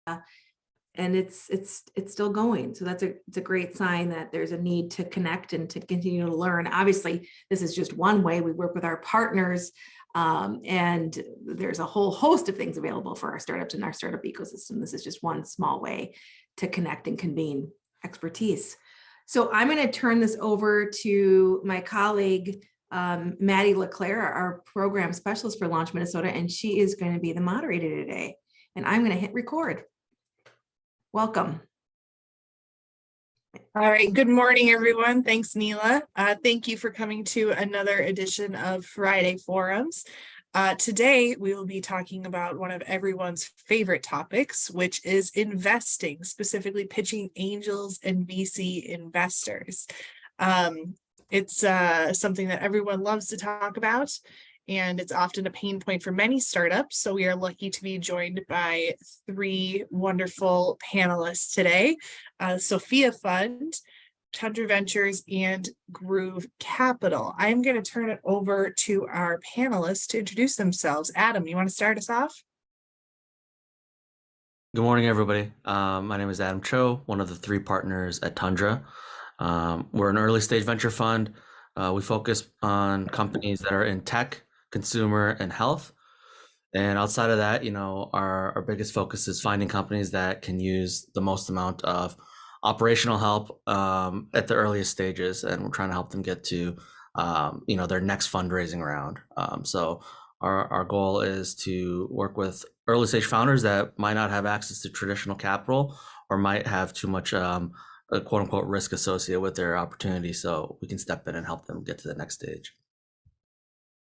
and it's still going. So it's a great sign that there's a need to connect and to continue to learn. Obviously, this is just one way we work with our partners, and there's a whole host of things available for our startups in our startup ecosystem. This is just one small way to connect and convene expertise. So I'm going to turn this over to my colleague, Maddie LeClaire, our program specialist for Launch Minnesota, and she is going to be the moderator today. And I'm going to hit record. Welcome. All right. Good morning, everyone. Thanks, Neela. Thank you for coming to another edition of Friday Forums. Today, we will be talking about one of everyone's favorite topics, which is investing, specifically pitching angels and VC investors. It's something that everyone loves to talk about, and it's often a pain point for many startups. So we are lucky to be joined by three wonderful panelists today, Sophia Fund, Tundra Ventures, and Groove Capital. I'm going to turn it over to our panelists to introduce themselves. Adam, you want to start us off? Good morning, everybody. My name is Adam Cho, one of the three partners at Tundra. We're an early stage venture fund. We focus on companies that are in tech, consumer, and health. And outside of that, our biggest focus is finding companies that can use the most amount of operational help at the earliest stages, and we're trying to help them get to their next fundraising round. So our goal is to work with early stage founders that might not have access to traditional capital or might have too much a quote unquote risk associated with their opportunity, so we can step in and help them get to the next stage.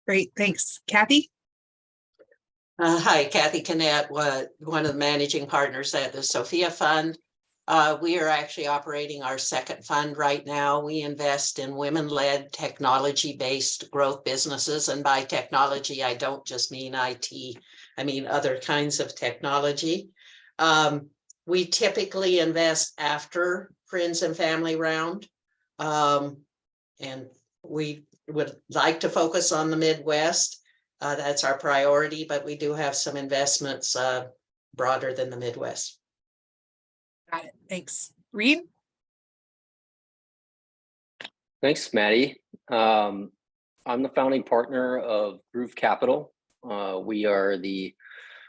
Great, thanks. Kathy? Hi, Kathy Kinnett, one of the managing partners at the Sophia Fund. We are actually operating our second fund right now. We invest in women-led technology-based growth businesses. And by technology, I don't just mean IT, I mean other kinds of technology. We typically invest after friends and family round. And we would like to focus on the Midwest. That's our priority, but we do have some investments broader than the Midwest. Got it. Thanks. Reed? Thanks, Maddie. I'm the founding partner of Groove Capital. We are the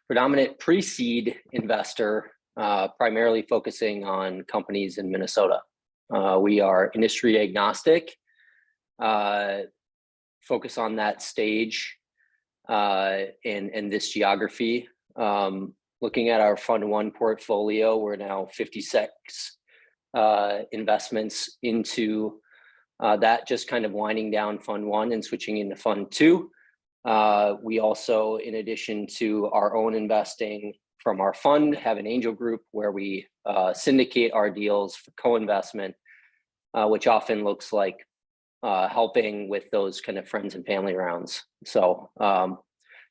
predominant pre-seed investor, primarily focusing on companies in Minnesota. We are industry agnostic, focus on that stage in this geography. Looking at our Fund 1 portfolio, we're now 56 investments into that, just kind of winding down Fund 1 and switching into Fund 2. We also, in addition to our own investing from our fund, have an angel group where we syndicate our deals for co-investment, which often looks like helping with those kind of friends and family rounds. So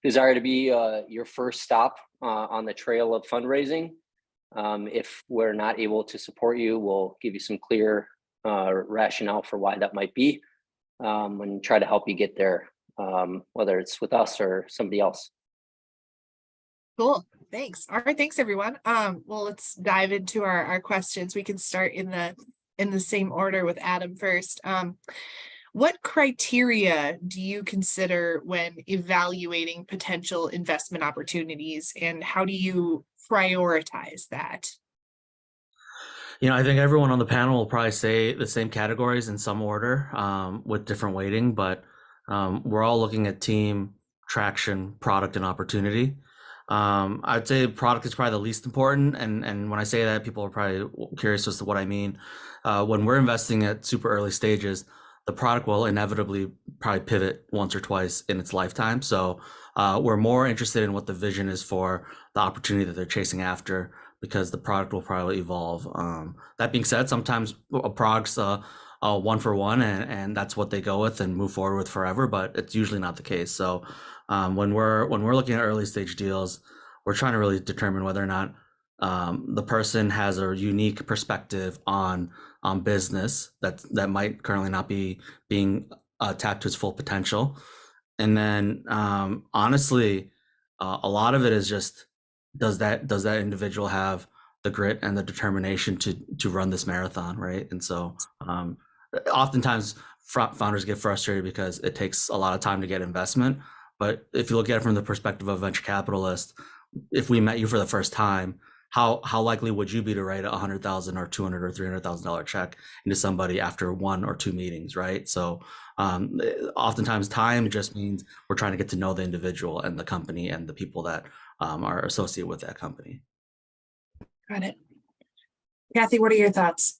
desire to be your first stop on the trail of fundraising. If we're not able to support you, we'll give you some clear rationale for why that might be, and try to help you get there, whether it's with us or somebody else. Cool. Thanks. All right. Thanks, everyone. Well, let's dive into our questions. We can start in the same order with Adam first. What criteria do you consider when evaluating potential investment opportunities, and how do you prioritize that? I think everyone on the panel will probably say the same categories in some order, with different weighting, but we're all looking at team, traction, product, and opportunity. I'd say product is probably the least important, and when I say that, people are probably curious as to what I mean. When we're investing at super early stages, the product will inevitably probably pivot once or twice in its lifetime. So we're more interested in what the vision is for the opportunity that they're chasing after, because the product will probably evolve. That being said, sometimes a product's one for one, and that's what they go with and move forward with forever, but it's usually not the case. So when we're looking at early stage deals, we're trying to really determine whether or not the person has a unique perspective on business that might currently not be being tapped to its full potential. And then honestly, a lot of it is just does that individual have the grit and the determination to run this marathon, right? And so oftentimes founders get frustrated because it takes a lot of time to get investment. But if you look at it from the perspective of a venture capitalist, if we met you for the first time, how likely would you be to write $100,000 or $200,000 or $300,000 check into somebody after 1 or 2 meetings, right? So oftentimes time just means we're trying to get to know the individual and the company and the people that are associated with that company. Got it. Kathy, what are your thoughts?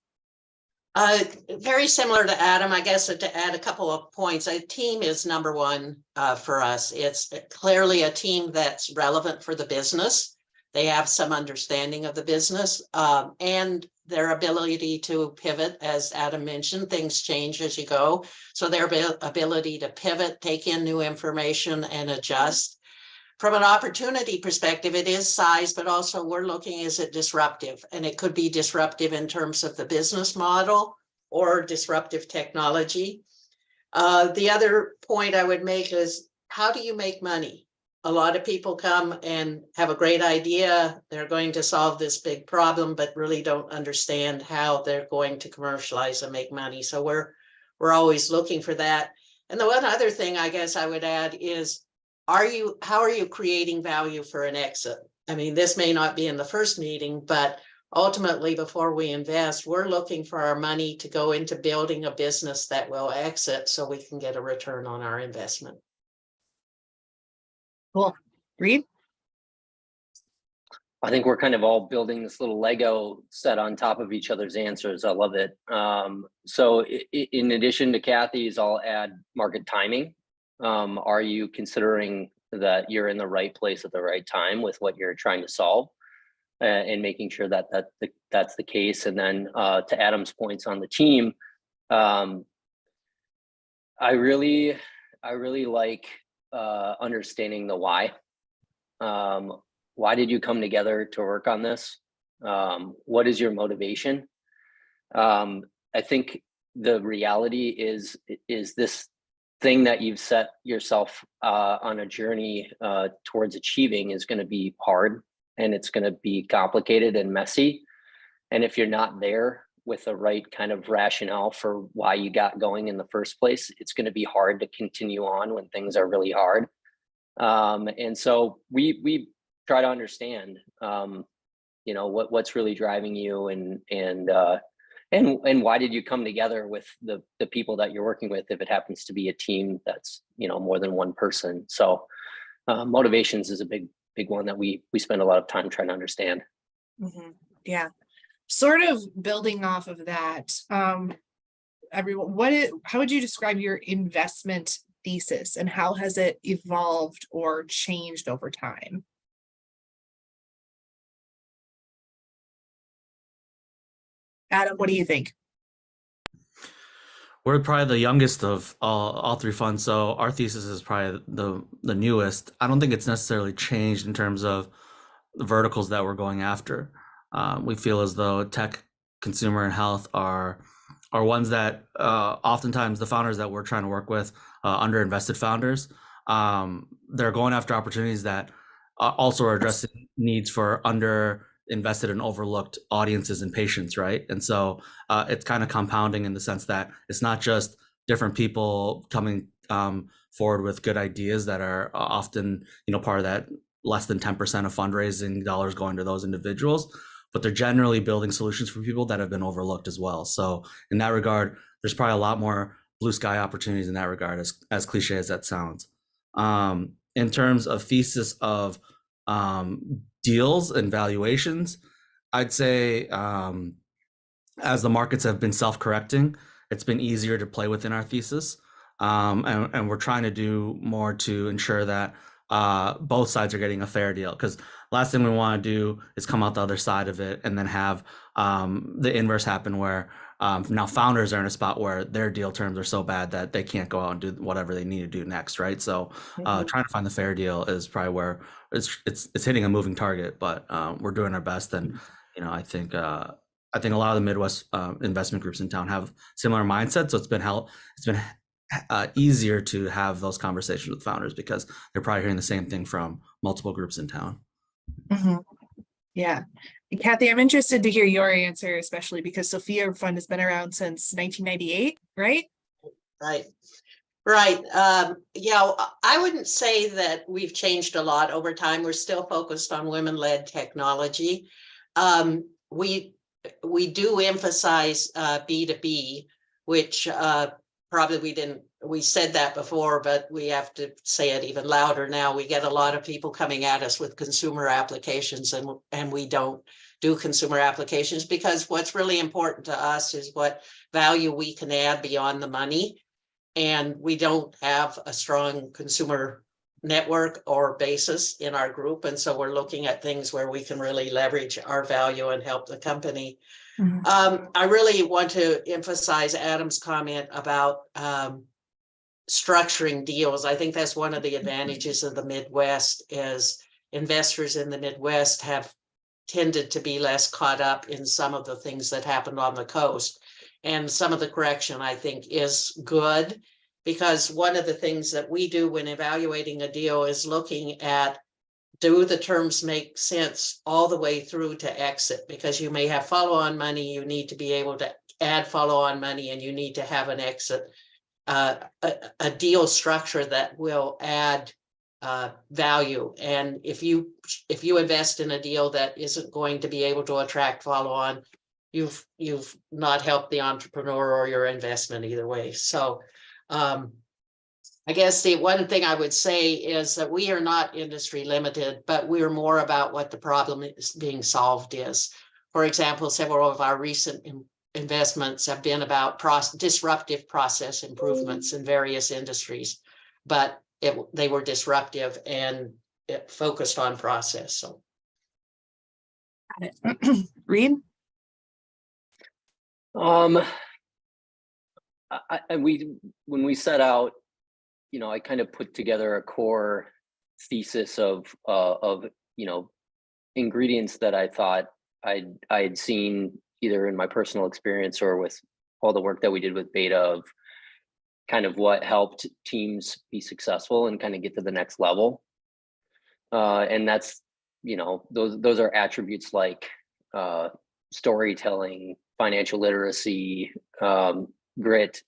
Very similar to Adam, I guess, to add a couple of points. A team is number one for us. It's clearly a team that's relevant for the business. They have some understanding of the business and their ability to pivot. As Adam mentioned, things change as you go. So their ability to pivot, take in new information and adjust. From an opportunity perspective, it is size, but also we're looking, is it disruptive? And it could be disruptive in terms of the business model or disruptive technology. The other point I would make is, how do you make money? A lot of people come and have a great idea. They're going to solve this big problem, but really don't understand how they're going to commercialize and make money. So we're always looking for that. And the one other thing I guess I would add is, how are you creating value for an exit? I mean, this may not be in the first meeting, but ultimately, before we invest, we're looking for our money to go into building a business that will exit so we can get a return on our investment. Cool. Reed? I think we're kind of all building this little Lego set on top of each other's answers. I love it. So in addition to Kathy's, I'll add market timing. Are you considering that you're in the right place at the right time with what you're trying to solve, and making sure that that's the case? And then to Adam's points on the team, I really like understanding the why. Why did you come together to work on this? What is your motivation? I think the reality is this thing that you've set yourself on a journey towards achieving is going to be hard, and it's going to be complicated and messy. And if you're not there with the right kind of rationale for why you got going in the first place, it's going to be hard to continue on when things are really hard. And so we try to understand, what's really driving you, and why did you come together with the people that you're working with, if it happens to be a team that's, more than one person. So motivations is a big one that we spend a lot of time trying to understand. Mm-hmm. Yeah. Sort of building off of that, everyone, how would you describe your investment thesis, and how has it evolved or changed over time? Adam, what do you think? We're probably the youngest of all 3 funds, so our thesis is probably the newest. I don't think it's necessarily changed in terms of the verticals that we're going after. We feel as though tech, consumer, and health are ones that oftentimes the founders that we're trying to work with, underinvested founders, they're going after opportunities that also are addressing needs for underinvested and overlooked audiences and patients, right? And so it's kind of compounding in the sense that it's not just different people coming forward with good ideas that are often, part of that less than 10% of fundraising dollars going to those individuals, but they're generally building solutions for people that have been overlooked as well. So in that regard, there's probably a lot more blue sky opportunities in that regard, as cliche as that sounds. In terms of thesis of deals and valuations, I'd say as the markets have been self-correcting, it's been easier to play within our thesis. And we're trying to do more to ensure that both sides are getting a fair deal, because last thing we want to do is come out the other side of it and then have the inverse happen, where now founders are in a spot where their deal terms are so bad that they can't go out and do whatever they need to do next, right? So trying to find the fair deal is probably where it's hitting a moving target, but we're doing our best. And I think a lot of the Midwest investment groups in town have similar mindsets, so it's been easier to have those conversations with founders because they're probably hearing the same thing from multiple groups in town. Mm-hmm. Yeah. And Kathy, I'm interested to hear your answer, especially because Sophia Fund has been around since 1998, right? Right. Right. Yeah, I wouldn't say that we've changed a lot over time. We're still focused on women-led technology. We do emphasize B2B, which probably we said that before, but we have to say it even louder now. We get a lot of people coming at us with consumer applications, and we don't do consumer applications because what's really important to us is what value we can add beyond the money. And we don't have a strong consumer network or basis in our group. And so we're looking at things where we can really leverage our value and help the company. I really want to emphasize Adam's comment about structuring deals. I think that's one of the advantages of the Midwest is investors in the Midwest have tended to be less caught up in some of the things that happened on the coast. And some of the correction, I think, is good because one of the things that we do when evaluating a deal is looking at, do the terms make sense all the way through to exit? Because you may have follow-on money, you need to be able to add follow-on money, and you need to have an exit, a deal structure that will add value. And if you invest in a deal that isn't going to be able to attract follow-on, you've not helped the entrepreneur or your investment either way. So I guess the one thing I would say is that we are not industry limited, but we're more about what the problem is being solved is. For example, several of our recent investments have been about disruptive process improvements in various industries, but they were disruptive and it focused on process. So Reed? When we set out, I kind of put together a core thesis of ingredients that I thought I had seen either in my personal experience or with all the work that we did with Beta of kind of what helped teams be successful and kind of get to the next level. And that's, those are attributes like storytelling, financial literacy, grit,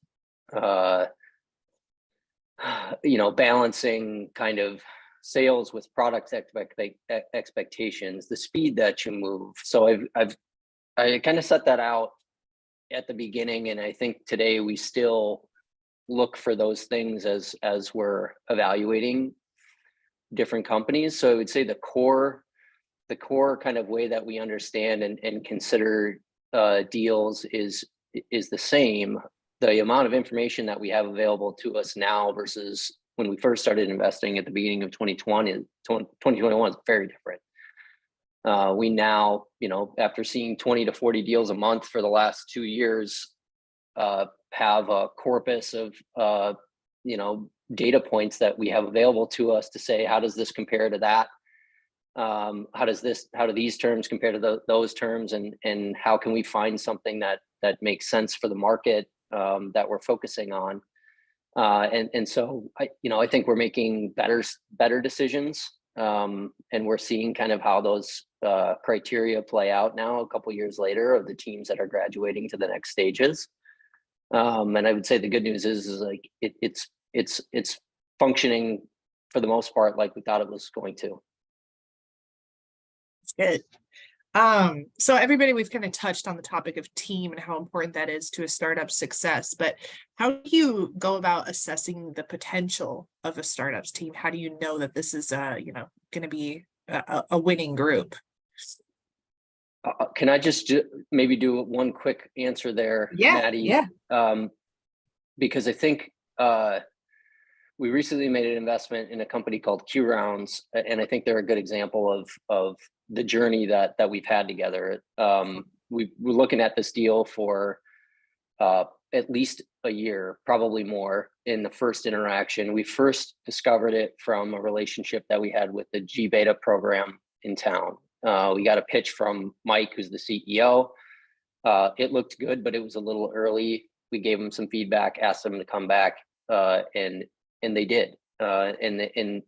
balancing kind of sales with product expectations, the speed that you move. So I kind of set that out at the beginning, and I think today we still look for those things as we're evaluating different companies. So I would say the core kind of way that we understand and consider deals is the same. The amount of information that we have available to us now versus when we first started investing at the beginning of 2021 is very different. We now, after seeing 20 to 40 deals a month for the last 2 years, have a corpus of, data points that we have available to us to say, how does this compare to that? How do these terms compare to those terms? And how can we find something that makes sense for the market that we're focusing on? And so I think we're making better decisions, and we're seeing kind of how those criteria play out now a couple years later of the teams that are graduating to the next stages. And I would say the good news is like it's functioning for the most part like we thought it was going to. Good. So everybody, we've kind of touched on the topic of team and how important that is to a startup's success, but how do you go about assessing the potential of a startup's team? How do you know that this is going to be a winning group? Can I just maybe do one quick answer there, Maddie? Yeah. Because I think we recently made an investment in a company called Q Rounds, and I think they're a good example of the journey that we've had together. We're looking at this deal for at least a year, probably more. In the first interaction, we first discovered it from a relationship that we had with the G-Beta program in town. We got a pitch from Mike, who's the CEO. It looked good, but it was a little early. We gave them some feedback, asked them to come back, and they did. And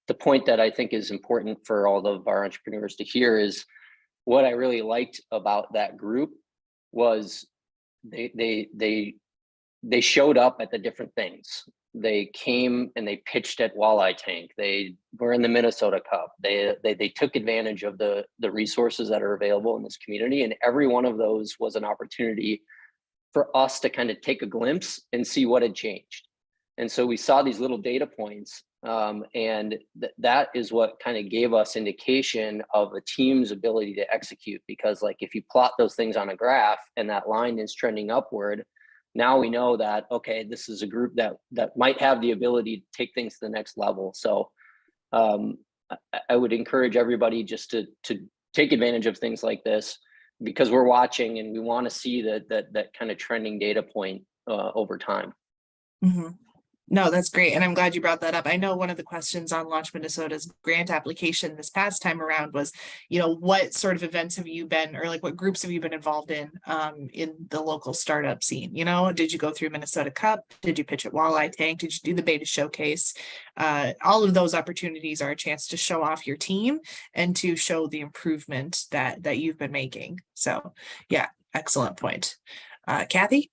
the point that I think is important for all of our entrepreneurs to hear is what I really liked about that group was they showed up at the different things. They came and they pitched at Walleye Tank. They were in the Minnesota Cup. They took advantage of the resources that are available in this community, and every one of those was an opportunity for us to kind of take a glimpse and see what had changed. And so we saw these little data points, and that is what kind of gave us indication of a team's ability to execute. Because like if you plot those things on a graph and that line is trending upward, now we know that, okay, this is a group that might have the ability to take things to the next level. So I would encourage everybody just to take advantage of things like this, because we're watching and we want to see that kind of trending data point over time. Mm-hmm. No, that's great. And I'm glad you brought that up. I know one of the questions on Launch Minnesota's grant application this past time around was, what sort of events have you been, or like what groups have you been involved in the local startup scene? Did you go through Minnesota Cup? Did you pitch at Walleye Tank? Did you do the beta showcase? All of those opportunities are a chance to show off your team and to show the improvement that you've been making. So yeah, excellent point. Kathy?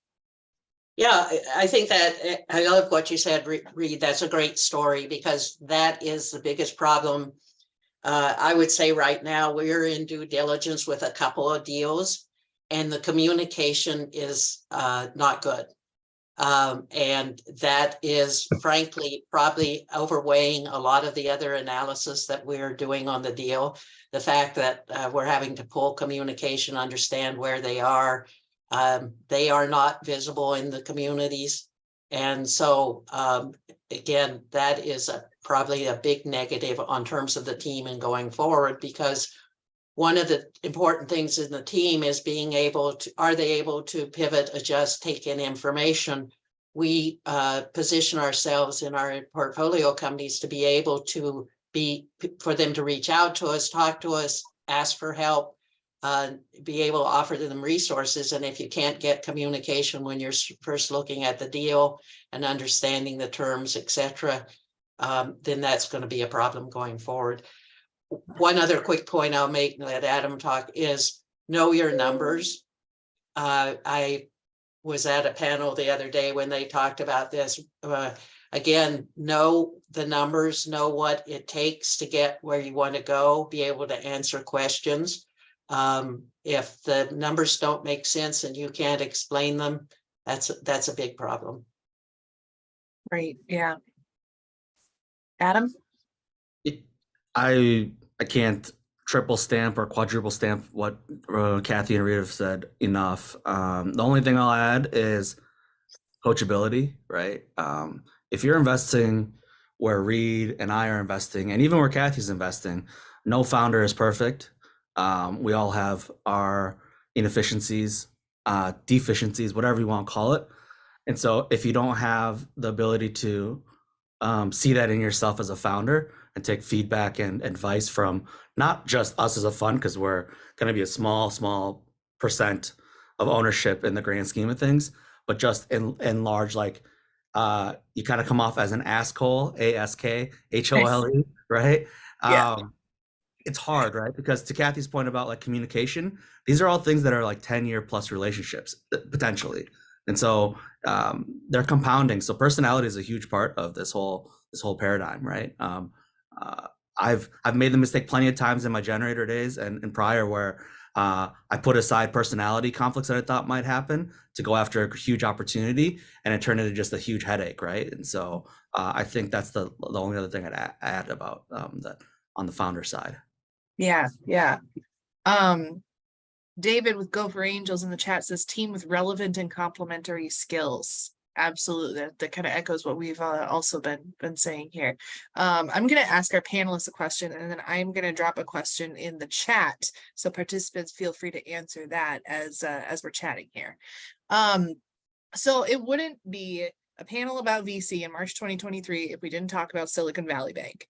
Yeah, I think that I love what you said, Reed. That's a great story, because that is the biggest problem. I would say right now we're in due diligence with a couple of deals, and the communication is not good. And that is frankly probably overweighing a lot of the other analysis that we're doing on the deal. The fact that we're having to pull communication, understand where they are not visible in the communities. And so, again, that is probably a big negative on terms of the team and going forward, because one of the important things in the team is being able to, are they able to pivot, adjust, take in information? We position ourselves in our portfolio companies to be able to for them to reach out to us, talk to us, ask for help, be able to offer them resources. And if you can't get communication when you're first looking at the deal and understanding the terms, etc., then that's going to be a problem going forward. One other quick point I'll make and let Adam talk is know your numbers. I was at a panel the other day when they talked about this. Again, know the numbers, know what it takes to get where you want to go, be able to answer questions. If the numbers don't make sense and you can't explain them, that's a big problem. Right. Yeah. Adam? I can't triple stamp or quadruple stamp what Kathy and Rita have said enough. The only thing I'll add is coachability, right? If you're investing where Reed and I are investing, and even where Kathy's investing, no founder is perfect. We all have our inefficiencies, deficiencies, whatever you want to call it. And so if you don't have the ability to see that in yourself as a founder and take feedback and advice from not just us as a fund, because we're going to be a small percent of ownership in the grand scheme of things, but just in large, like you kind of come off as an asshole, ASKHOLE, right? Yeah. It's hard, right? Because to Kathy's point about like communication, these are all things that are like 10-year plus relationships potentially. And so they're compounding. So personality is a huge part of this whole paradigm, right? I've made the mistake plenty of times in my generator days and prior where I put aside personality conflicts that I thought might happen to go after a huge opportunity, and it turned into just a huge headache, right? And so I think that's the only other thing I'd add about that on the founder side. Yeah. David with Gopher Angels in the chat says team with relevant and complementary skills. Absolutely. That kind of echoes what we've also been saying here. I'm going to ask our panelists a question, and then I'm going to drop a question in the chat. So participants feel free to answer that as we're chatting here. So it wouldn't be a panel about VC in March 2023 if we didn't talk about Silicon Valley Bank.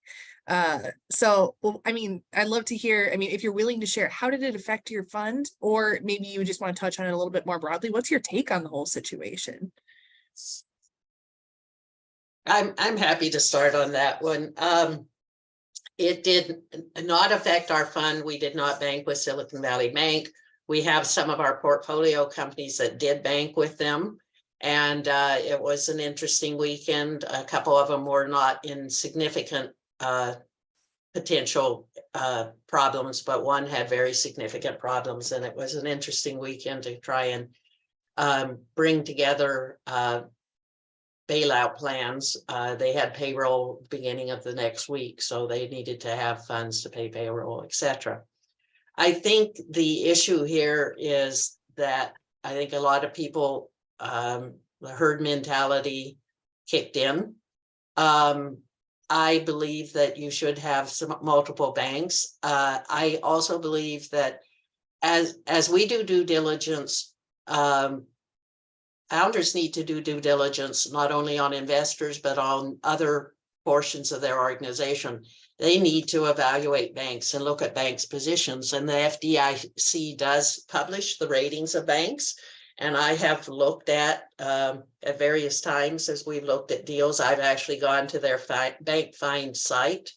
So, I mean, I'd love to hear, if you're willing to share, how did it affect your fund? Or maybe you just want to touch on it a little bit more broadly. What's your take on the whole situation? I'm happy to start on that one. It did not affect our fund. We did not bank with Silicon Valley Bank. We have some of our portfolio companies that did bank with them. And it was an interesting weekend. A couple of them were not in significant potential problems, but one had very significant problems. And it was an interesting weekend to try and bring together bailout plans. They had payroll beginning of the next week, so they needed to have funds to pay payroll, etc. I think the issue here is that I think a lot of people, the herd mentality kicked in. I believe that you should have some multiple banks. I also believe that as we do due diligence, founders need to do due diligence, not only on investors, but on other portions of their organization. They need to evaluate banks and look at banks' positions. And the FDIC does publish the ratings of banks. And I have looked at various times as we've looked at deals. I've actually gone to their bank find site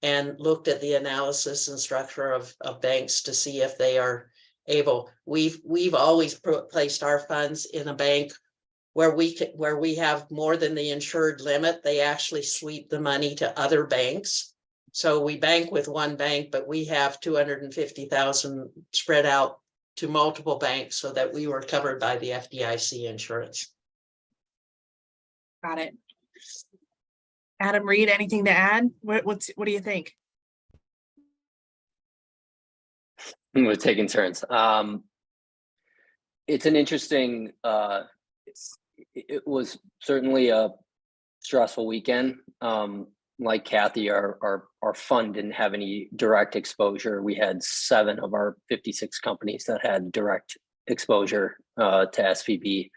and looked at the analysis and structure of banks to see if they are able. We've always placed our funds in a bank where we have more than the insured limit. They actually sweep the money to other banks. So we bank with one bank, but we have 250,000 spread out to multiple banks so that we were covered by the FDIC insurance. Got it. Adam Reed, anything to add? What do you think? We're taking turns. It's an interesting, it was certainly a stressful weekend. Like Kathy, our fund didn't have any direct exposure. We had 7 of our 56 companies that had direct exposure to SVB.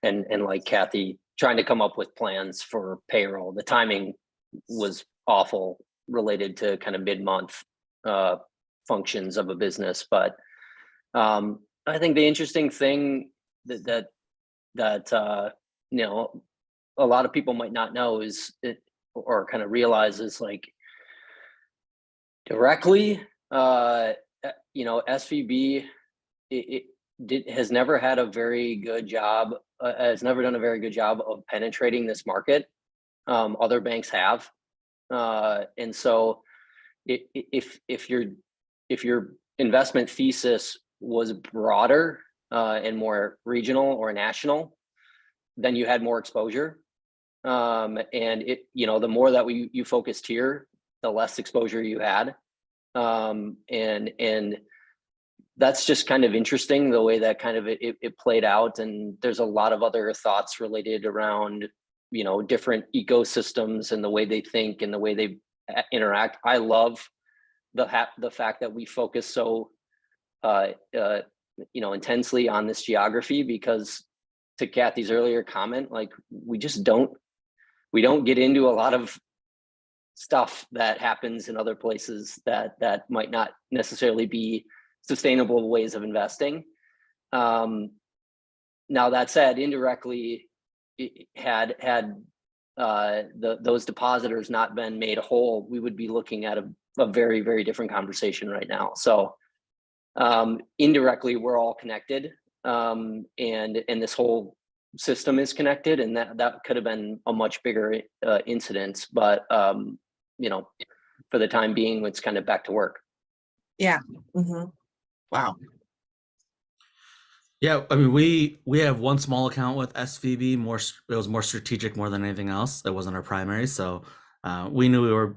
And like Kathy, trying to come up with plans for payroll. The timing was awful related to kind of mid-month functions of a business. But I think the interesting thing that you know, a lot of people might not know is or kind of realize is like directly, you know, SVB has never had a very good job, has never done a very good job of penetrating this market. Other banks have, and so if your investment thesis was broader and more regional or national, then you had more exposure. And you know, the more that you focused here, the less exposure you had. And that's just kind of interesting, the way that kind of it played out. And there's a lot of other thoughts related around, you know, different ecosystems and the way they think and the way they interact. I love the fact that we focus so, you know, intensely on this geography, because to Kathy's earlier comment, like we don't get into a lot of stuff that happens in other places that might not necessarily be sustainable ways of investing. Now that said, indirectly, had those depositors not been made whole, we would be looking at a very, very different conversation right now. So indirectly, we're all connected, and this whole system is connected, and that could have been a much bigger incident. But you know, for the time being, it's kind of back to work. Yeah. Mm-hmm. Wow. Yeah, I mean, we have one small account with SVB. It was more strategic more than anything else. It wasn't our primary, so we knew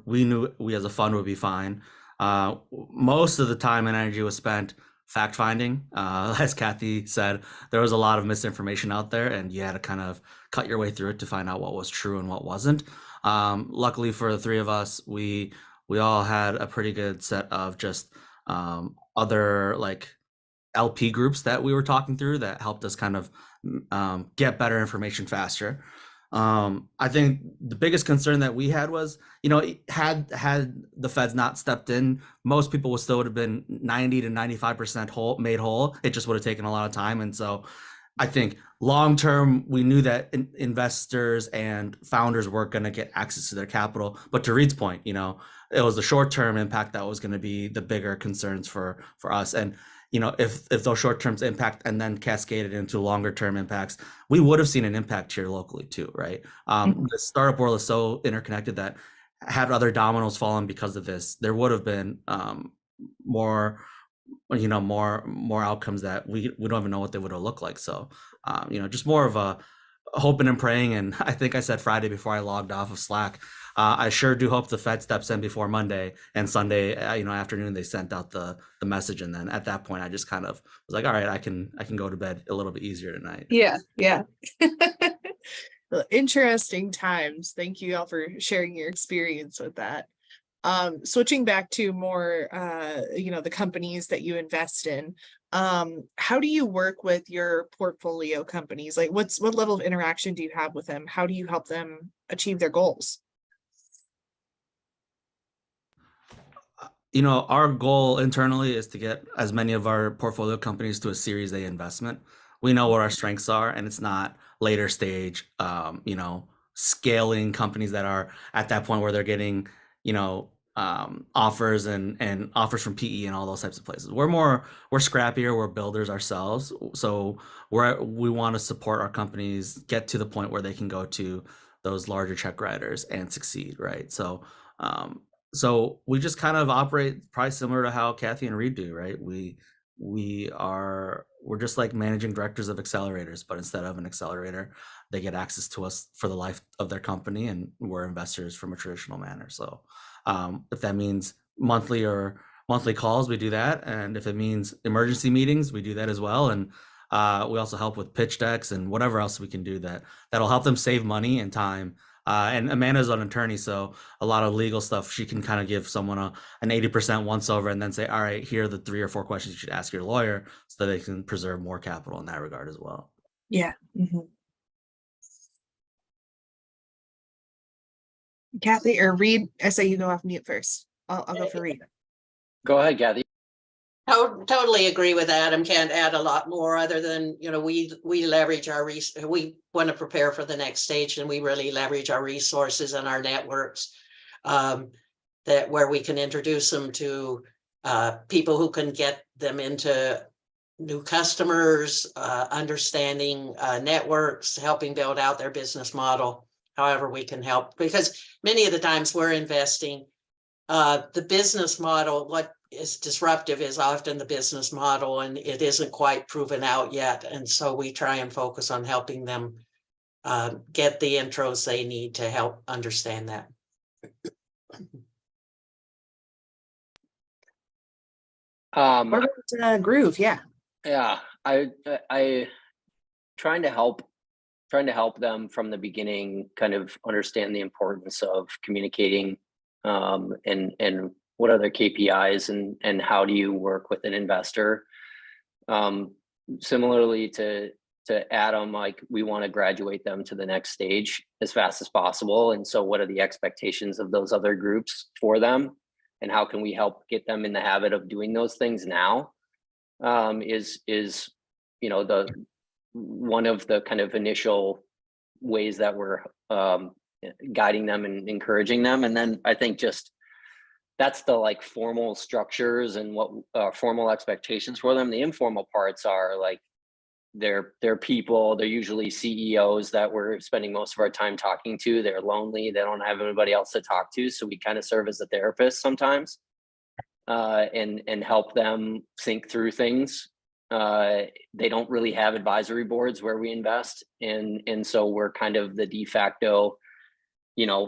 we as a fund would be fine. Most of the time and energy was spent fact finding. As Kathy said, there was a lot of misinformation out there, and you had to kind of cut your way through it to find out what was true and what wasn't. Luckily for the 3 of us, we all had a pretty good set of just other like LP groups that we were talking through that helped us kind of get better information faster. I think the biggest concern that we had was, you know, had the feds not stepped in, most people would have been 90 to 95% made whole. It just would have taken a lot of time. And so I think long term, we knew that investors and founders weren't going to get access to their capital. But to Reed's point, you know, it was the short-term impact that was going to be the bigger concerns for us. And if those short-term impact and then cascaded into longer-term impacts, we would have seen an impact here locally too, right? The startup world is so interconnected that had other dominoes fallen because of this, there would have been more outcomes that we don't even know what they would have looked like. So just more of a hoping and praying. And I think I said Friday before I logged off of Slack, I sure do hope the Fed steps in before Monday, and Sunday afternoon they sent out the message. And then at that point I just kind of was like, all right, I can go to bed a little bit easier tonight. Yeah. Interesting times. Thank you all for sharing your experience with that. Switching back to more, the companies that you invest in, how do you work with your portfolio companies? Like what level of interaction do you have with them? How do you help them achieve their goals? Our goal internally is to get as many of our portfolio companies to a Series A investment. We know what our strengths are, and it's not later stage, scaling companies that are at that point where they're getting, offers and offers from PE and all those types of places. We're scrappier, we're builders ourselves. So we want to support our companies get to the point where they can go to those larger check writers and succeed, right? So we just kind of operate probably similar to how Kathy and Reed do, right? We're just like managing directors of accelerators, but instead of an accelerator, they get access to us for the life of their company, and we're investors from a traditional manner. So if that means monthly calls, we do that. And if it means emergency meetings, we do that as well. And we also help with pitch decks and whatever else we can do that'll help them save money and time. And Amanda's an attorney, so a lot of legal stuff, she can kind of give someone an 80% once over and then say, all right, here are the 3 or 4 questions you should ask your lawyer so that they can preserve more capital in that regard as well. Yeah. Kathy or Reed, I say you go off mute first. I'll go for Reed. Go ahead, Kathy. Totally agree with Adam. Can't add a lot more other than, we leverage we want to prepare for the next stage, and we really leverage our resources and our networks where we can introduce them to people who can get them into new customers, understanding networks, helping build out their business model, however we can help. Because many of the times we're investing, the business model, what is disruptive is often the business model, and it isn't quite proven out yet. And so we try and focus on helping them get the intros they need to help understand that. What about Groove? Yeah. I trying to help them from the beginning kind of understand the importance of communicating and what are their KPIs and how do you work with an investor. Similarly to Adam, like we want to graduate them to the next stage as fast as possible. And so what are the expectations of those other groups for them? And how can we help get them in the habit of doing those things now? Is the one of the kind of initial ways that we're guiding them and encouraging them. And then I think just that's the like formal structures and what formal expectations for them. The informal parts are like they're people. They're usually CEOs that we're spending most of our time talking to. They're lonely. They don't have anybody else to talk to. So we kind of serve as a therapist sometimes and help them think through things. They don't really have advisory boards where we invest. And so we're kind of the de facto,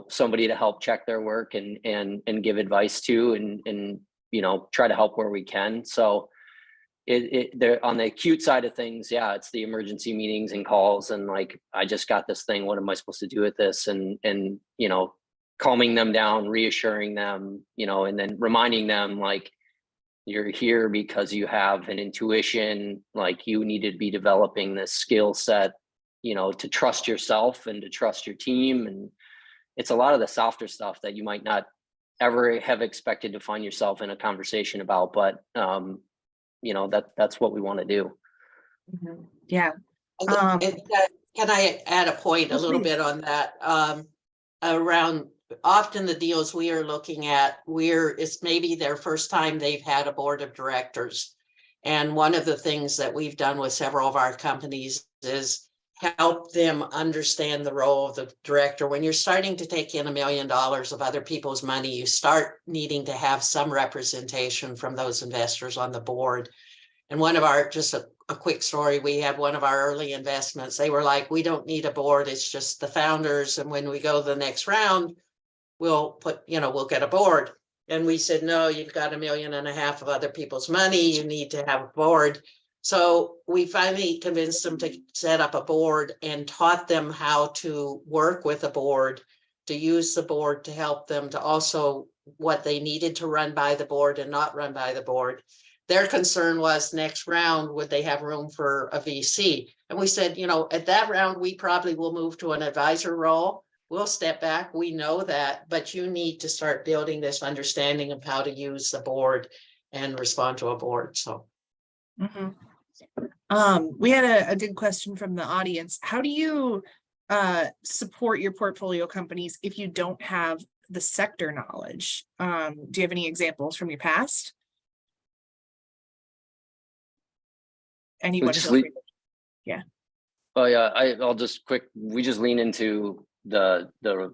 somebody to help check their work and give advice to and try to help where we can. So they're on the acute side of things. Yeah, it's the emergency meetings and calls and like, I just got this thing. What am I supposed to do with this? And calming them down, reassuring them, and then reminding them like, you're here because you have an intuition, like you need to be developing this skill set, to trust yourself and to trust your team. And it's a lot of the softer stuff that you might not ever have expected to find yourself in a conversation about, but that's what we want to do. Mm-hmm. Yeah. Can I add a point a little bit on that around often the deals we are looking at, it's maybe their first time they've had a board of directors. And one of the things that we've done with several of our companies is help them understand the role of the director. When you're starting to take in $1 million of other people's money, you start needing to have some representation from those investors on the board. And one of our, just a quick story, we had one of our early investments. They were like, we don't need a board. It's just the founders. And when we go to the next round, we'll get a board. And we said, no, you've got $1.5 million of other people's money. You need to have a board. So we finally convinced them to set up a board and taught them how to work with a board, to use the board to help them, to also what they needed to run by the board and not run by the board. Their concern was next round, would they have room for a VC? And we said, at that round, we probably will move to an advisor role. We'll step back. We know that, but you need to start building this understanding of how to use the board and respond to a board. So. We had a good question from the audience. How do you support your portfolio companies if you don't have the sector knowledge? Do you have any examples from your past? Anyone? Yeah. Oh yeah, I'll just we just lean into the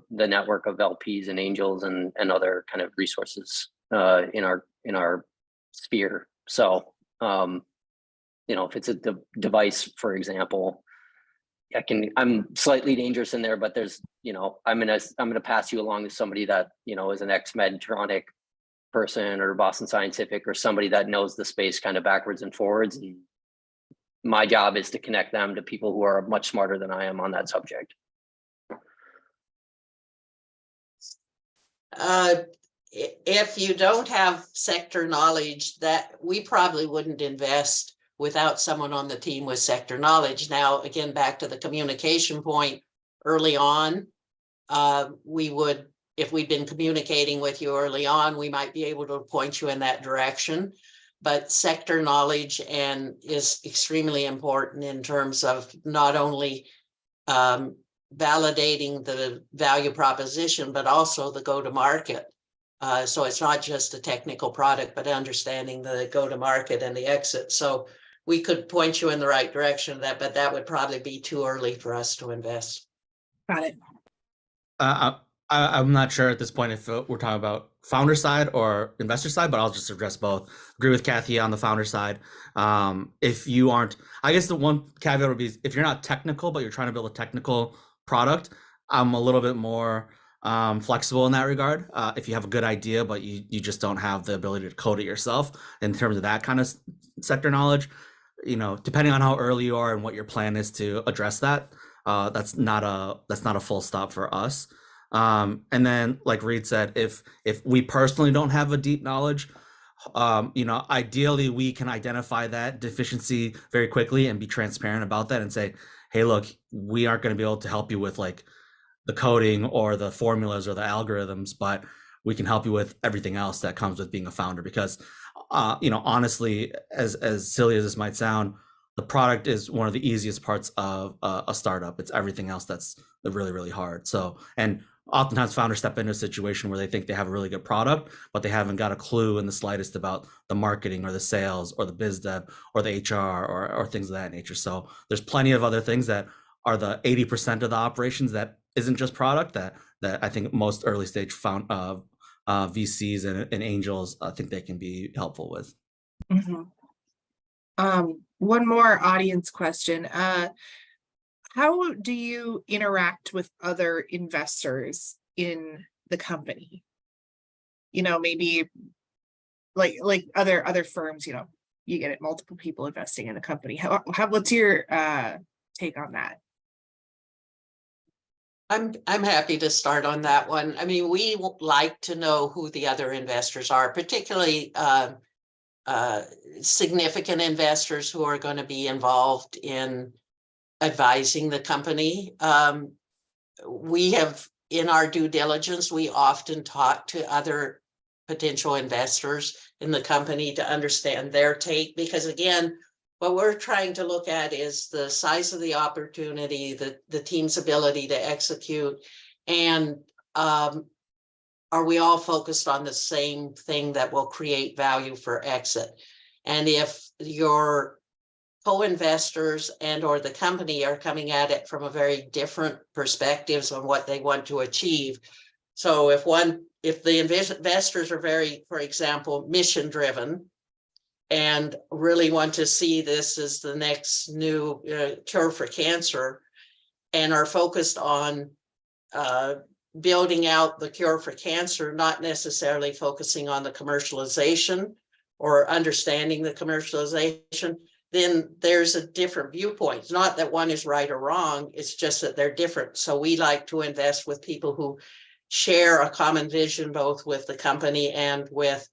network of LPs and angels and other kind of resources in our sphere. So if it's a device, for example, I'm slightly dangerous in there, but there's, I'm gonna pass you along to somebody that, is an ex-Medtronic person or Boston Scientific or somebody that knows the space kind of backwards and forwards. And my job is to connect them to people who are much smarter than I am on that subject. If you don't have sector knowledge, that we probably wouldn't invest without someone on the team with sector knowledge. Now, again, back to the communication point early on, we would, if we'd been communicating with you early on, we might be able to point you in that direction. But sector knowledge is extremely important in terms of not only validating the value proposition, but also the go-to-market. So it's not just a technical product, but understanding the go-to-market and the exit. So we could point you in the right direction, but that would probably be too early for us to invest. Got it. I'm not sure at this point if we're talking about founder side or investor side, but I'll just address both. Agree with Kathy on the founder side. If you aren't, I guess the one caveat would be if you're not technical, but you're trying to build a technical product, I'm a little bit more flexible in that regard. If you have a good idea, but you just don't have the ability to code it yourself in terms of that kind of sector knowledge, depending on how early you are and what your plan is to address that, that's not a full stop for us. And then, like Reed said, if we personally don't have a deep knowledge, ideally we can identify that deficiency very quickly and be transparent about that and say, hey, look, we aren't going to be able to help you with like the coding or the formulas or the algorithms, but we can help you with everything else that comes with being a founder. Because, honestly, as silly as this might sound, the product is one of the easiest parts of a startup. It's everything else that's really, really hard. So, and oftentimes founders step into a situation where they think they have a really good product, but they haven't got a clue in the slightest about the marketing or the sales or the biz dev or the HR or things of that nature. So there's plenty of other things that are the 80% of the operations that isn't just product that I think most early stage VCs and angels, I think they can be helpful with. Mm-hmm. One more audience question. How do you interact with other investors in the company? Maybe like other firms, you get multiple people investing in a company. What's your take on that? I'm happy to start on that one. I mean, we like to know who the other investors are, particularly significant investors who are going to be involved in advising the company. We have, in our due diligence, we often talk to other potential investors in the company to understand their take, because again, what we're trying to look at is the size of the opportunity, the team's ability to execute, and are we all focused on the same thing that will create value for exit? And if your co-investors and or the company are coming at it from a very different perspectives on what they want to achieve. So if the investors are very, for example, mission driven and really want to see this as the next new cure for cancer and are focused on building out the cure for cancer, not necessarily focusing on the commercialization or understanding the commercialization, then there's a different viewpoint. It's not that one is right or wrong, it's just that they're different. So we like to invest with people who share a common vision, both with the company and with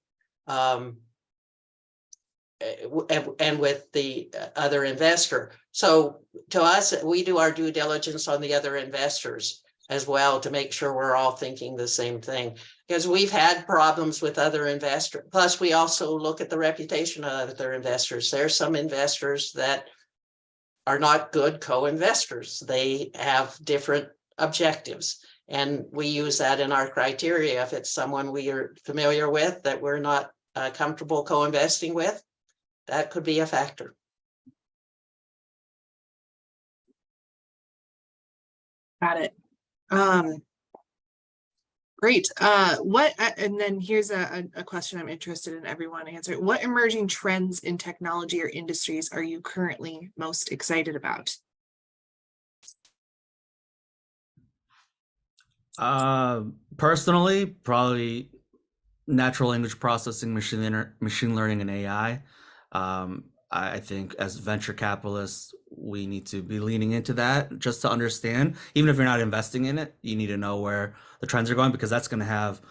the other investor. So to us, we do our due diligence on the other investors as well to make sure we're all thinking the same thing, because we've had problems with other investors. Plus, we also look at the reputation of other investors. There's some investors that are not good co-investors. They have different objectives, and we use that in our criteria. If it's someone we are familiar with that we're not comfortable co-investing with, that could be a factor. Got it. Great. And then here's a question I'm interested in everyone answering. What emerging trends in technology or industries are you currently most excited about? Personally, probably natural language processing, machine learning, and AI. I think as venture capitalists, we need to be leaning into that just to understand. Even if you're not investing in it, you need to know where the trends are going, because that's going to have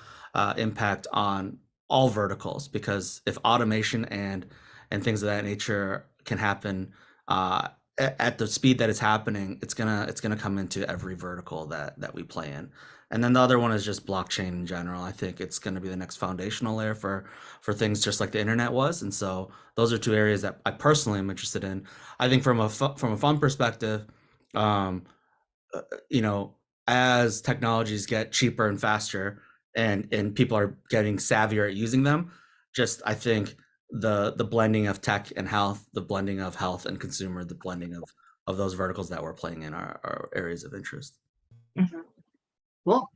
impact on all verticals. Because if automation and things of that nature can happen at the speed that it's happening, it's gonna come into every vertical that we play in. And then the other one is just blockchain in general. I think it's going to be the next foundational layer for things just like the internet was. And so those are two areas that I personally am interested in. I think from a fun perspective, you know, as technologies get cheaper and faster and people are getting savvier at using them, just I think the blending of tech and health, the blending of health and consumer, the blending of those verticals that we're playing in are areas of interest. Mhm. Cool.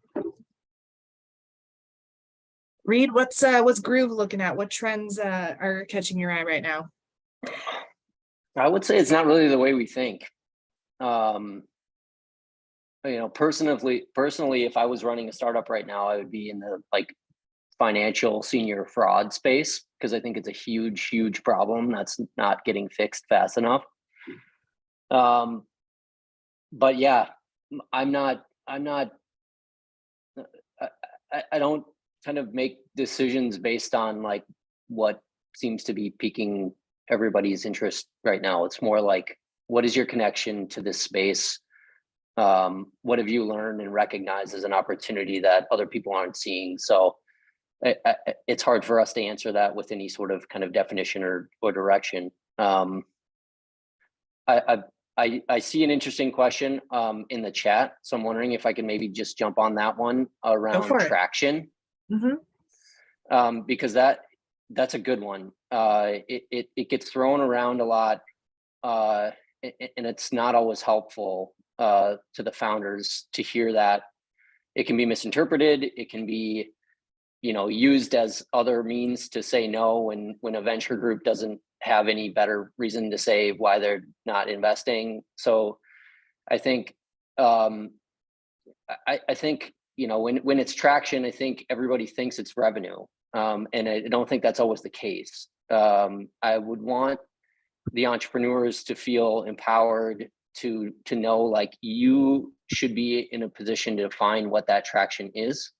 Reed, what's Groove looking at? What trends are catching your eye right now? I would say it's not really the way we think. Personally, if I was running a startup right now, I would be in the financial senior fraud space, because I think it's a huge problem that's not getting fixed fast enough. But yeah, I don't kind of make decisions based on what seems to be piquing everybody's interest right now. It's more like, what is your connection to this space? What have you learned and recognized as an opportunity that other people aren't seeing? So it's hard for us to answer that with any sort of kind of definition or direction. I see an interesting question in the chat, so I'm wondering if I can maybe just jump on that one around traction. Mm-hmm. Because that's a good one. It gets thrown around a lot, and it's not always helpful to the founders to hear that. It can be misinterpreted. It can be, used as other means to say no when a venture group doesn't have any better reason to say why they're not investing. So I think I think when it's traction, I think everybody thinks it's revenue, and I don't think that's always the case. I would want the entrepreneurs to feel empowered to know you should be in a position to define what that traction is.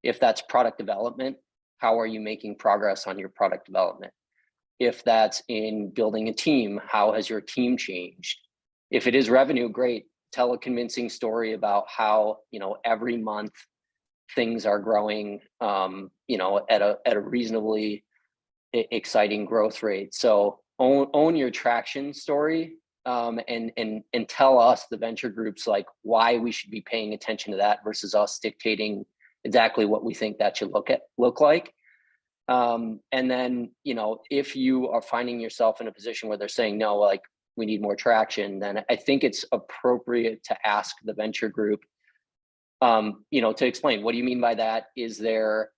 If that's product development, how are you making progress on your product development? If that's in building a team, how has your team changed? If it is revenue, great. Tell a convincing story about how, every month things are growing, at a reasonably exciting growth rate. So own your traction story, and tell us, the venture groups, why we should be paying attention to that versus us dictating exactly what we think that should look like. And then, you know, if you are finding yourself in a position where they're saying, no, like we need more traction, then I think it's appropriate to ask the venture group, you know, to explain, what do you mean by that? Is there,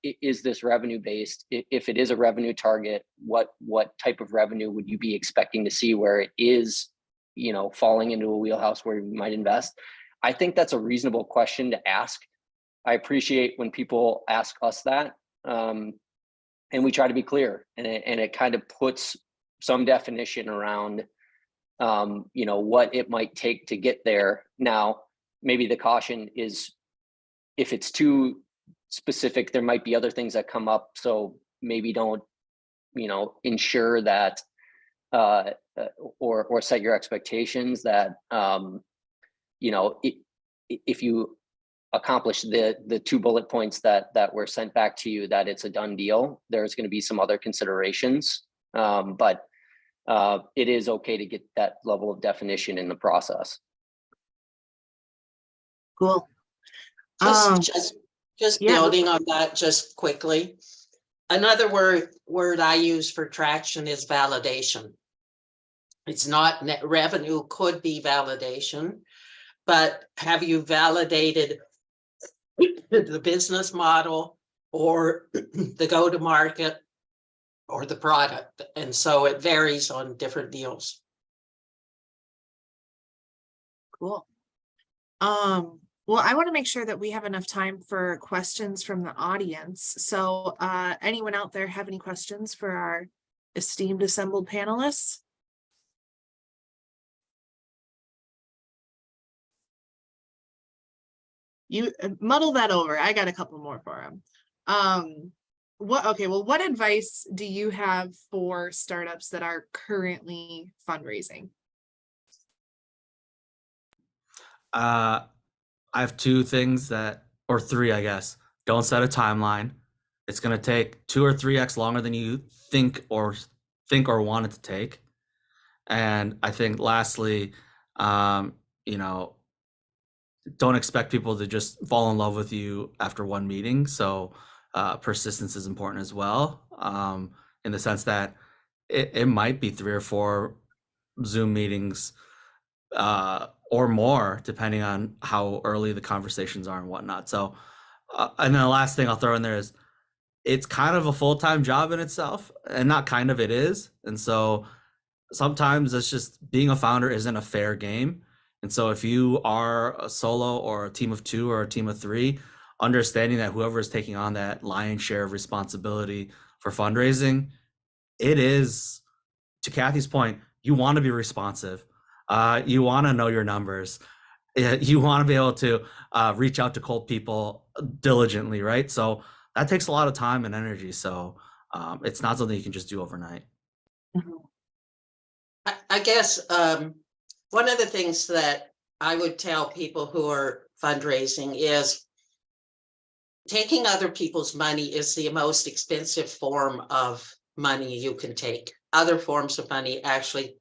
is this revenue based? If it is a revenue target, what type of revenue would you be expecting to see where it is, you know, falling into a wheelhouse where you might invest? I think that's a reasonable question to ask. I appreciate when people ask us that. And we try to be clear, and it kind of puts some definition around, you know, what it might take to get there. Now, maybe the caution is if it's too specific, there might be other things that come up. So maybe don't, you know, ensure that, or set your expectations that, you know, if you accomplish the 2 bullet points that were sent back to you, that it's a done deal. There's going to be some other considerations, but it is okay to get that level of definition in the process. Cool. Just yeah. building on that just quickly. Another word I use for traction is validation. It's not net revenue, could be validation, but have you validated the business model or the go-to-market or the product? And so it varies on different deals. Cool. Well, I want to make sure that we have enough time for questions from the audience. So anyone out there have any questions for our esteemed assembled panelists? You muddle that over. I got a couple more for him. What advice do you have for startups that are currently fundraising? I have 2 things or 3, I guess. Don't set a timeline. It's going to take 2 or 3x longer than you think or want it to take. And I think lastly, you know, don't expect people to just fall in love with you after one meeting. So persistence is important as well, in the sense that it might be 3 or 4 Zoom meetings or more, depending on how early the conversations are and whatnot. So, and then the last thing I'll throw in there is it's kind of a full-time job in itself, and not kind of, it is. And so sometimes it's just being a founder isn't a fair game. And so if you are a solo or a team of 2 or a team of 3, understanding that whoever is taking on that lion's share of responsibility for fundraising, it is, to Kathy's point, you want to be responsive. You want to know your numbers. You want to be able to reach out to cold people diligently, right? So that takes a lot of time and energy. So it's not something you can just do overnight. I guess one of the things that I would tell people who are fundraising is taking other people's money is the most expensive form of money you can take. Other forms of money actually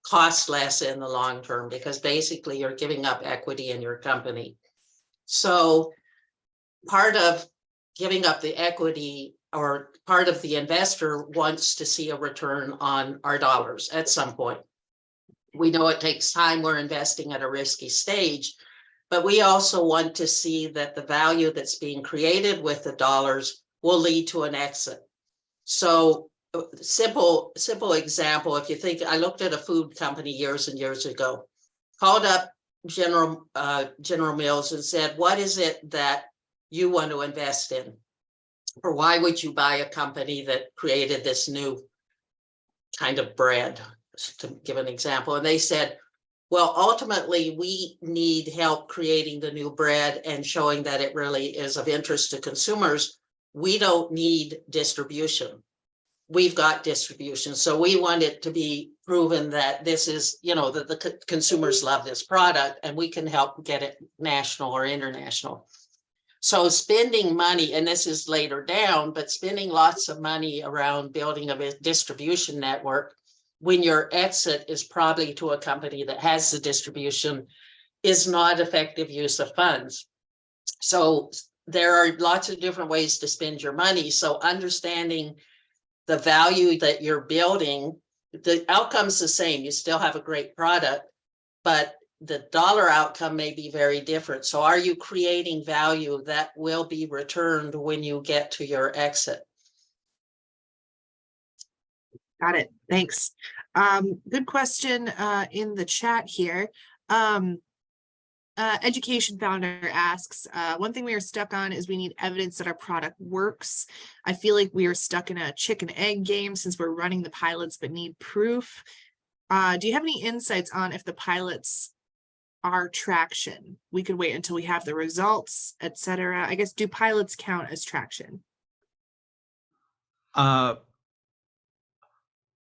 cost less in the long term because basically you're giving up equity in your company. So part of giving up the equity, or part of the investor wants to see a return on our dollars at some point. We know it takes time. We're investing at a risky stage, but we also want to see that the value that's being created with the dollars will lead to an exit. So simple example, if you think, I looked at a food company years and years ago, called up General Mills and said, what is it that you want to invest in? Or why would you buy a company that created this new kind of bread, to give an example? And they said, well, ultimately, we need help creating the new bread and showing that it really is of interest to consumers. We don't need distribution. We've got distribution. So we want it to be proven that this is, you know, that the consumers love this product and we can help get it national or international. So spending money, and this is later down, but spending lots of money around building a distribution network when your exit is probably to a company that has the distribution is not effective use of funds. So there are lots of different ways to spend your money. So understanding the value that you're building, the outcome's the same. You still have a great product, but the dollar outcome may be very different. So are you creating value that will be returned when you get to your exit? Got it. Thanks. Good question in the chat here. Education Founder asks, one thing we are stuck on is we need evidence that our product works. I feel like we are stuck in a chicken egg game since we're running the pilots but need proof. Do you have any insights on if the pilots are traction? We could wait until we have the results, etc. I guess, do pilots count as traction?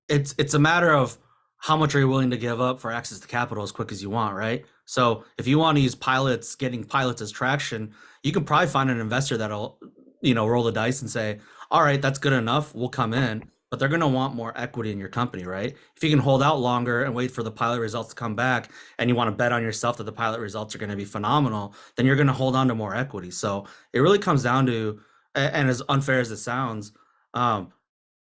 It's a matter of how much are you willing to give up for access to capital as quick as you want, right? So if you want to use pilots, getting pilots as traction, you can probably find an investor that'll, roll the dice and say, all right, that's good enough, we'll come in. But they're going to want more equity in your company, right? If you can hold out longer and wait for the pilot results to come back, and you want to bet on yourself that the pilot results are going to be phenomenal, then you're going to hold on to more equity. So it really comes down to, and as unfair as it sounds,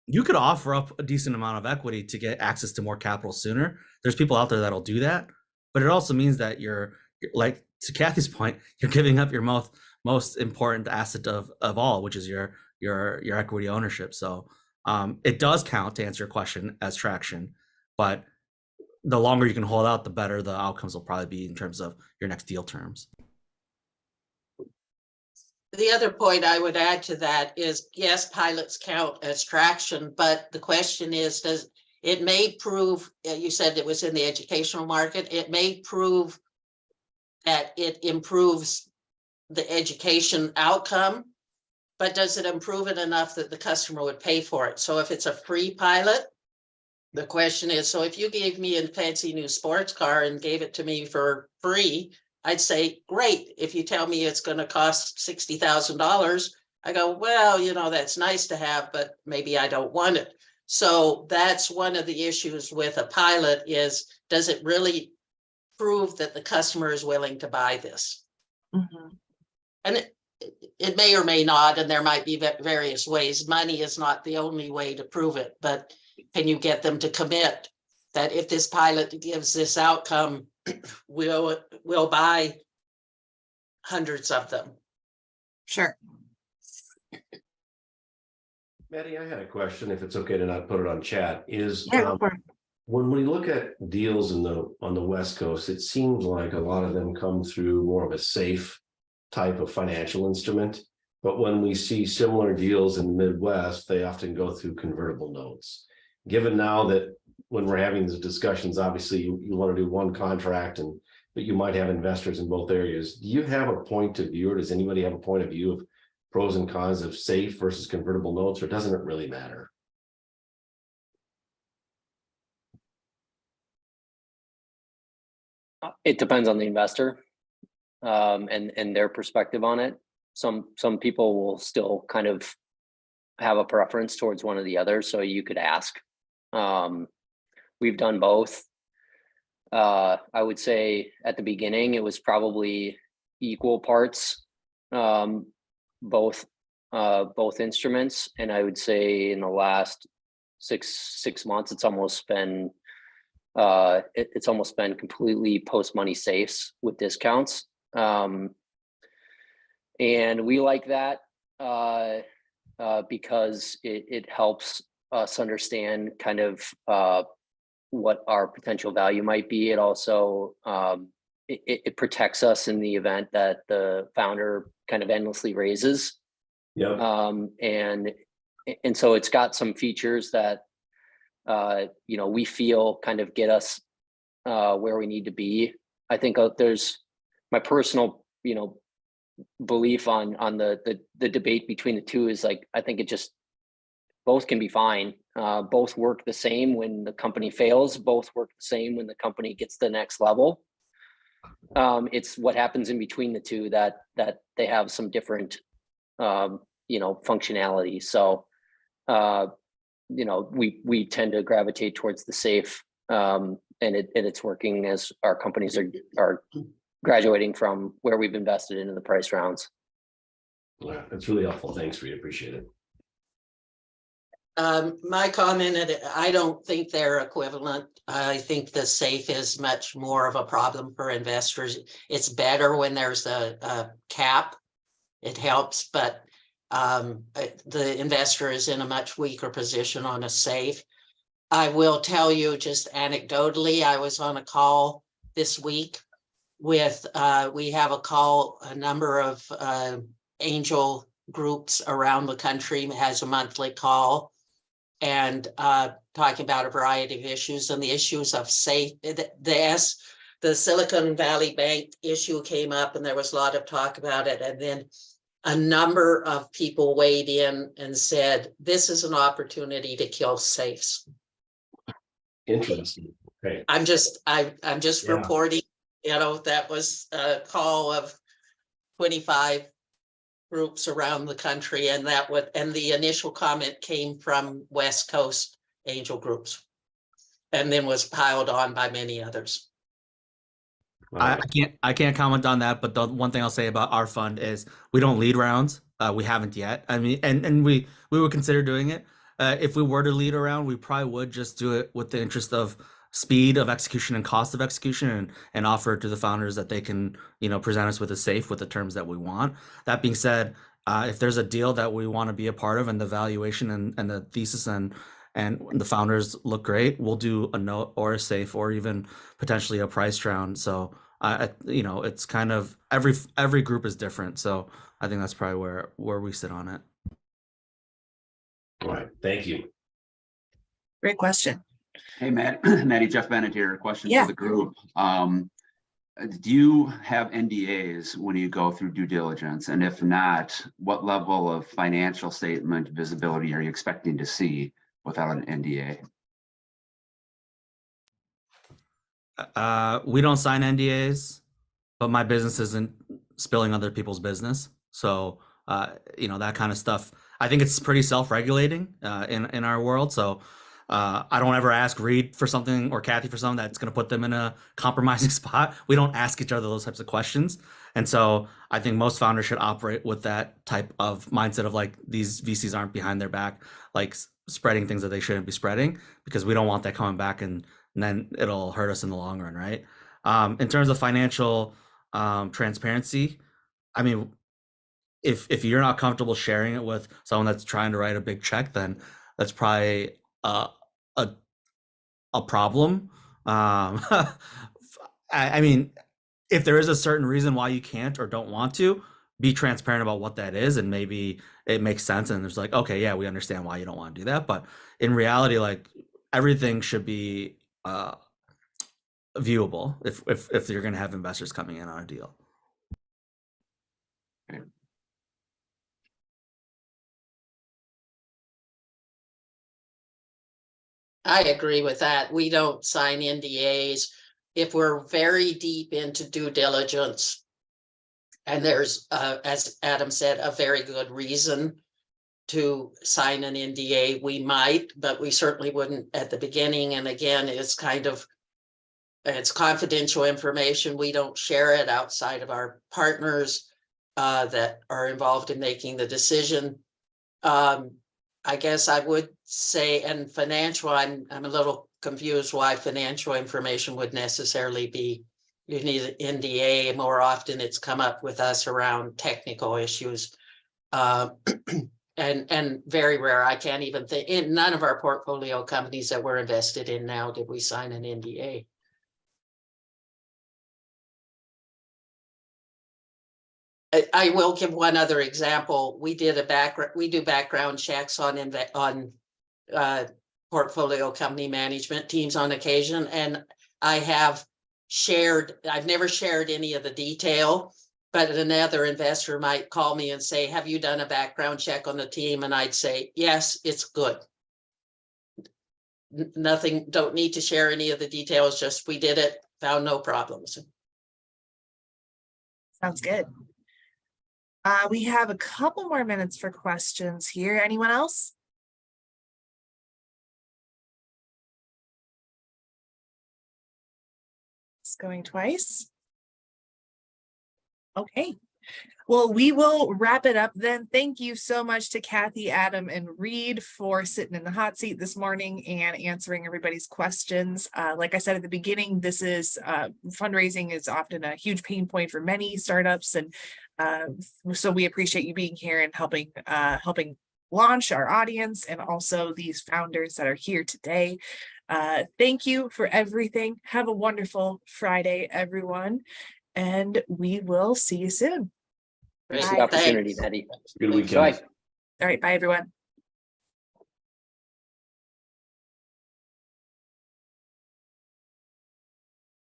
you could offer up a decent amount of equity to get access to more capital sooner. There's people out there that'll do that, but it also means that you're like, to Kathy's point, you're giving up your most important asset of all, which is your equity ownership. So it does count, to answer your question, as traction, but the longer you can hold out, the better the outcomes will probably be in terms of your next deal terms. The other point I would add to that is, yes, pilots count as traction, but the question is, does it may prove, you said it was in the educational market, it may prove that it improves the education outcome, but does it improve it enough that the customer would pay for it? So if it's a free pilot, the question is, so if you gave me a fancy new sports car and gave it to me for free, I'd say, great. If you tell me it's going to cost $60,000, I go, well, that's nice to have, but maybe I don't want it. So that's one of the issues with a pilot is, does it really prove that the customer is willing to buy this? Mm-hmm. And it may or may not, and there might be various ways. Money is not the only way to prove it, but can you get them to commit that if this pilot gives this outcome, we'll buy hundreds of them? Sure. Maddie, I had a question, if it's okay to not put it on chat, is Yeah, go for it. when we look at deals on the West Coast, it seems like a lot of them come through more of a safe type of financial instrument. But when we see similar deals in the Midwest, they often go through convertible notes. Given now that when we're having these discussions, obviously you want to do one contract, but you might have investors in both areas. Do you have a point of view, or does anybody have a point of view of pros and cons of safe versus convertible notes, or doesn't it really matter? It depends on the investor and their perspective on it. Some people will still kind of have a preference towards one or the other, so you could ask. We've done both. I would say at the beginning it was probably equal parts, both instruments, and I would say in the last six months it's almost been completely post-money safes with discounts, and we like that because it helps us understand kind of what our potential value might be. It also it protects us in the event that the founder kind of endlessly raises. Yep. And so it's got some features that we feel kind of get us where we need to be. I think there's my personal belief on the debate between the two is, like, I think it just both can be fine. Both work the same when the company fails. Both work the same when the company gets to the next level. It's what happens in between the two that they have some different functionality. So we tend to gravitate towards the safe, and it's working as our companies are graduating from where we've invested into the price rounds. Yeah, that's really helpful. Thanks, Reed. Appreciate it. My comment, I don't think they're equivalent. I think the SAFE is much more of a problem for investors. It's better when there's a cap. It helps, but the investor is in a much weaker position on a SAFE. I will tell you just anecdotally, I was on a call this week with, we have a number of angel groups around the country, has a monthly call, and talking about a variety of issues, and the issues of SAFE, the Silicon Valley Bank issue came up, and there was a lot of talk about it. And then a number of people weighed in and said, this is an opportunity to kill safes. Interesting. Okay. I'm just Yeah. reporting, that was a call of 25 groups around the country, and the initial comment came from West Coast angel groups, and then was piled on by many others. I can't comment on that, but the one thing I'll say about our fund is we don't lead rounds. We haven't yet. I mean, and we would consider doing it. If we were to lead a round, we probably would just do it with the interest of speed of execution and cost of execution, and offer it to the founders that they can, present us with a SAFE with the terms that we want. That being said, if there's a deal that we want to be a part of and the valuation and the thesis and the founders look great, we'll do a note or a SAFE or even potentially a price round. So it's kind of every group is different. So I think that's probably where we sit on it. All right. Thank you. Great question. Hey, Maddie, Jeff Bennett here. Question Yeah. for the group. Do you have NDAs when you go through due diligence? And if not, what level of financial statement visibility are you expecting to see without an NDA? We don't sign NDAs, but my business isn't spilling other people's business. So, that kind of stuff, I think it's pretty self-regulating in our world. So I don't ever ask Reed for something or Kathy for something that's going to put them in a compromising spot. We don't ask each other those types of questions. And so I think most founders should operate with that type of mindset of like, these VCs aren't behind their back, like spreading things that they shouldn't be spreading, because we don't want that coming back and then it'll hurt us in the long run, right? In terms of financial transparency, I mean, if you're not comfortable sharing it with someone that's trying to write a big check, then that's probably a problem. I mean, if there is a certain reason why you can't or don't want to, be transparent about what that is, and maybe it makes sense. And there's like, okay, yeah, we understand why you don't want to do that. But in reality, like, everything should be viewable if you're going to have investors coming in on a deal. I agree with that. We don't sign NDAs if we're very deep into due diligence. And there's, as Adam said, a very good reason to sign an NDA. We might, but we certainly wouldn't at the beginning. And again, it's confidential information. We don't share it outside of our partners that are involved in making the decision. I guess I would say, and financial, I'm a little confused why financial information would necessarily be, you need an NDA. More often it's come up with us around technical issues. And very rare, I can't even think, in none of our portfolio companies that we're invested in now did we sign an NDA. I will give one other example. We do background checks on portfolio company management teams on occasion, and I've never shared any of the detail, but another investor might call me and say, have you done a background check on the team? And I'd say, yes, it's good. Nothing, don't need to share any of the details, just we did it, found no problems. Sounds good. We have a couple more minutes for questions here. Anyone else? It's going twice. Okay, Well, we will wrap it up then. Thank you so much to Kathy, Adam, and Reed for sitting in the hot seat this morning and answering everybody's questions. Like I said at the beginning, this is fundraising is often a huge pain point for many startups, and so we appreciate you being here and helping launch our audience and also these founders that are here today. Thank you for everything. Have a wonderful Friday, everyone, and we will see you soon. Thanks for Bye. the opportunity, Thanks. Maddie. Good weekend. Bye. All right, bye, everyone.